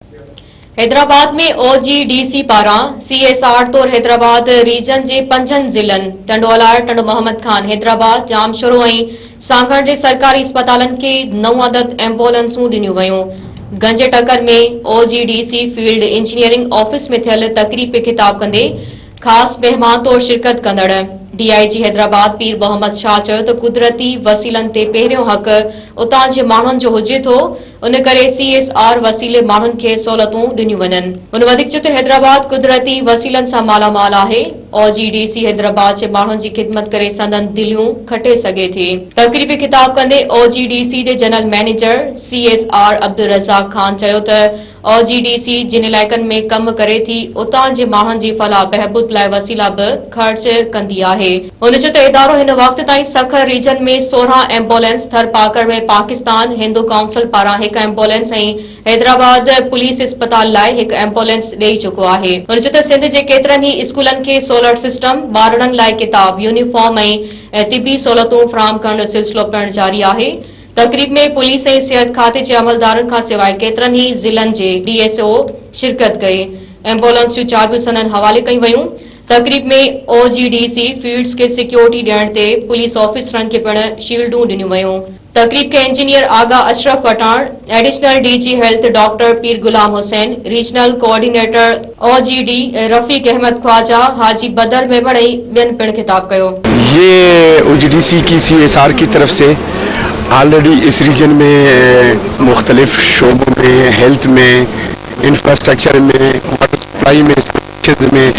हैदराबाद में OGDC पारां CSR तौर हैदराबाद रीजन के 5 ज़िलनि टंडवाला टंडो मोहम्मद खान हैदराबाद जामशोरो ऐं सांगड़ के सरकारी अस्पतालन के 9 अदद एम्बुलेंसूं ॾिनियूं वयूं। गंज टकर में OGDC फील्ड इंजीनियरिंग ऑफिस में थियल तकरीब में खिताब कंदे खास मेहमान तौर शिरकत कंदड़ DIG हैदराबाद पीर मोहम्मद शाह चयो त कुदरती वसीलन ते पहिरियों हक उतां जे माण्हुनि जो हुजे थो, उन करे CSR वसीले माण्हुनि खे सहूलतूं ॾिनियूं वञनि। उन वधीक चयो त हैदराबाद कुदरती वसीलनि सां मालामाल आहे। OGDC हैदराबाद जे माण्हुनि जी ख़िदमत करे संदन दिलियूं खटे सघे थी। तकरीब में खिताब कंदे OGDC जे general manager CSR Abdul Razzaq Khan चयो त OGDC जिन इलाइक़नि में कम करे थी उतां जे माण्हुनि जी फलाह बहबूद लाइ वसीला बि ख़र्च कंदी आहे। उन चयो त इदारो हिन वक़्त ताईं सखर रीजन में 16 एम्बुलेंस, थरपाकड़ में पाकिस्तान हिंदू काउंसिल पारां 1 एम्बुलेंस ऐं हैदराबाद पुलिस अस्पताल लाइ 1 एम्बुलेंस ॾेई चुको आहे। उन चयो त सिंध जे केतिरनि ई स्कूलनि खे सोलर सिस्टम, ॿारनि लाइ किताब, यूनिफॉर्म ऐं तिबी सहूलतूं फराहम करण जो सिलसिलो पिणु जारी आहे। तकरीब में पुलिस ऐं सिहत खाते जे अमलदारनि खां सवाइ केतिरनि ई ज़िलनि जे DSO शिरकत कई। एम्बुलेंस जूं चाबियूं सनन हवाले कई वयूं। तकरीब में OGDC फील्ड्स के सिक्योरिटी ॾियण ते पुलिस ऑफिसरनि खे पिणु शील्डूं ॾिनियूं वयूं। तकरीब के engineer Agha Ashraf Pathan, additional DG health doctor Pir Ghulam Hussain, regional coordinator OGD Rafiq Ahmed Khawaja, Haji Badar Memon ऐं ॿियनि पिणु खिताब कयो। ये OGDC की CSR की तरफ से ऑलरेडी इस रीजन में मुख्तलिफ शोबों में, हेल्थ में, इंफ्रास्ट्रक्चर में, वाटर सप्लाई में,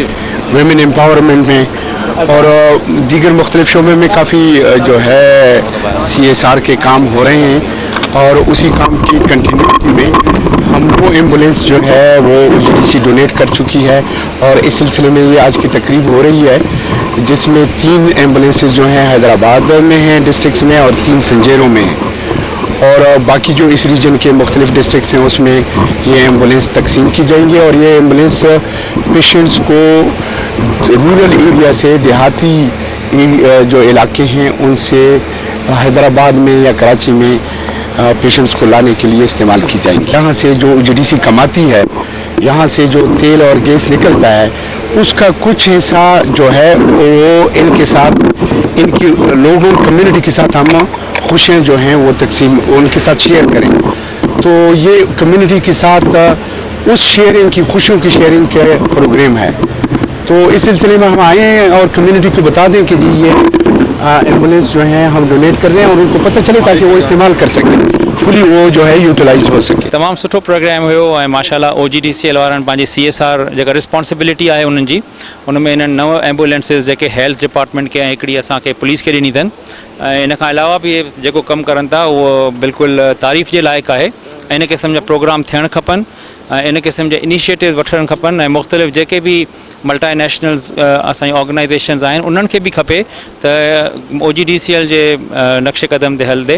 वेमेन एम्पावरमेंट में और दीगर मुख्तलिफ शोबे में काफ़ी जो है CSR के काम हो रहे हैं। और उसी काम की कंटिन्यूटी में हम 2 एम्बुलेंस जो है वो OGDC डोनेट कर चुकी है और इस सिलसिले में ये आज की तकरीब हो रही है, जिसमें 3 एम्बुलेंसेस जो हैं हैदराबाद में हैं डिस्ट्रिक्ट्स में और 3 संजेरों में हैं और बाकी जो इस रीजन के मुख्तलिफ डिस्ट्रिक्ट्स हैं उसमें ये एम्बुलेंस तकसीम की जाएंगी और ये एम्बुलेंस पेशेंट्स को रूरल एरिया से, देहाती जो इलाके हैं उनसे हैदराबाद में या कराची में पेशेंट्स को लाने के लिए इस्तेमाल की जाएंगी। यहाँ से जो OGDC कमाती है, यहाँ से जो तेल और गैस निकलता है उसका कुछ हिस्सा जो है वो इनके साथ, इनकी लोगों कम्युनिटी के साथ हम खुशियाँ जो हैं वो तकसीम उनके साथ शेयर करें। तो ये कम्युनिटी के साथ उस शेयरिंग की, खुशियों की शेयरिंग के प्रोग्राम है। तो इस सिलसिले में हम आए हैं और कम्युनिटी को बता दें कि जी ये एम्बुलेंस जो है हम डोनेट कर रहे हैं और उनको पता चले ताकि वो इस्तेमाल कर सकें, फुली वो जो है यूटिलाइज हो सके। तमाम सुठो प्रोग्राम हुयो ऐं माशाल्लाह OGDC वारनि पंहिंजी CSR जेका रिस्पॉन्सिबिलिटी आहे उन्हनि जी, उनमें इन्हनि 9 एम्बुलेंसिस जेके हेल्थ डिपार्टमेंट के ऐं हिकिड़ी असांखे पुलिस खे ॾिनी अथनि ऐं इन खां अलावा बि जेको कमु करनि था उहो बिल्कुलु तारीफ़ जे लाइक़ु आहे। इन क़िस्म जा प्रोग्राम थियणु खपनि, इन क़िस्म जा इनिशिएटिव वठणु खपनि ऐं मुख़्तलिफ़ जेके बि मल्टानेशनल्स असांजी ऑर्गेनाइज़ेशन्स आहिनि उन्हनि खे बि खपे त OGDCL जे नक्श कदम ते हलंदे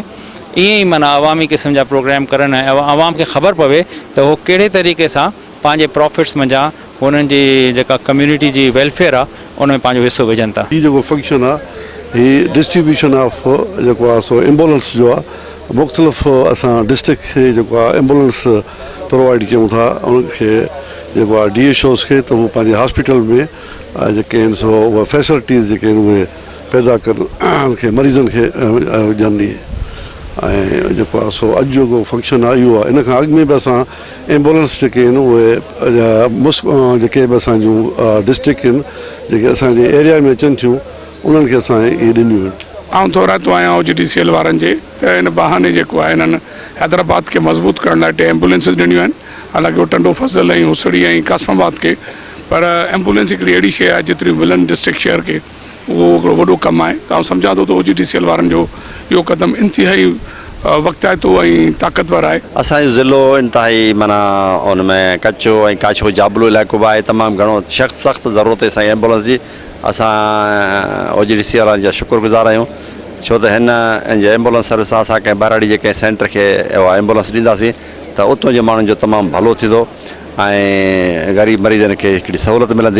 ईअं ई माना अवामी क़िस्म जा प्रोग्राम करनि ऐं अवाम खे ख़बर पवे त उहो कहिड़े तरीक़े सां पंहिंजे प्रॉफिट्स मंझां हुननि जी जेका कम्युनिटी जी वेलफेयर आहे उन में पंहिंजो हिसो विझनि था। हीउ जेको फंक्शन आहे हीउ डिस्ट्रीब्यूशन ऑफ जेको आहे सो एम्बुलेंस जो आहे। मुख़्तलिफ़ असां डिस्ट्रिक्ट खे जेको आहे एम्बुलेंस प्रोवाइड कयूं था उनखे जेको आहे DSOs खे, त उहो पंहिंजे हॉस्पिटल में जेके आहिनि सो उहा फैसिलिटीज़ जेके आहिनि उहे पैदा कनि उनखे मरीज़नि खे ॾियनि। ऐं जेको आहे सो अॼु जेको फंक्शन आहे इहो आहे। इन खां अॻु में बि असां एम्बुलेंस जेके आहिनि उहे जेके बि असांजूं डिस्ट्रिक्ट आहिनि जेके असांजे एरिया में अचनि थियूं उन्हनि खे असां इहे ॾिनियूं आहिनि। आउं थो रहंदो आहियां OGDCL वारनि जे, त इन बहाने जेको आहे हिननि हैदराबाद खे मज़बूत करण लाइ 2 एम्बुलेंसिस ॾिनियूं आहिनि। हालांकि उहो टंडो फज़ल ऐं हुसड़ी ऐं कासमाबाद खे, पर एम्बुलेंस हिकिड़ी अहिड़ी शइ आहे जेतिरियूं मिलनि डिस्ट्रिक्ट शहर खे उहो हिकिड़ो वॾो कमु आहे। त आउं सम्झां थो त OGDCL वारनि जो इहो क़दम इंतिहाई वक़्ताइतो ऐं ताक़तवर आहे। असांजो ज़िलो इंतिहाई माना उन में कचो ऐं काछो जाबलो इलाइक़ो बि आहे। तमामु घणो सख़्तु ज़रूरत आहे असांजी एम्बुलेंस जी। असां OGDC वारनि जा शुक्रगुज़ार आहियूं छो त हिन एम्बुलेंस सर्विस सां असां कंहिं बहिराड़ी जे कंहिं सेंटर खे एम्बुलेंस ॾींदासीं त उतां जे माण्हुनि जो तमामु भलो थींदो ऐं ग़रीब मरीज़नि खे हिकिड़ी सहूलियत मिलंदी।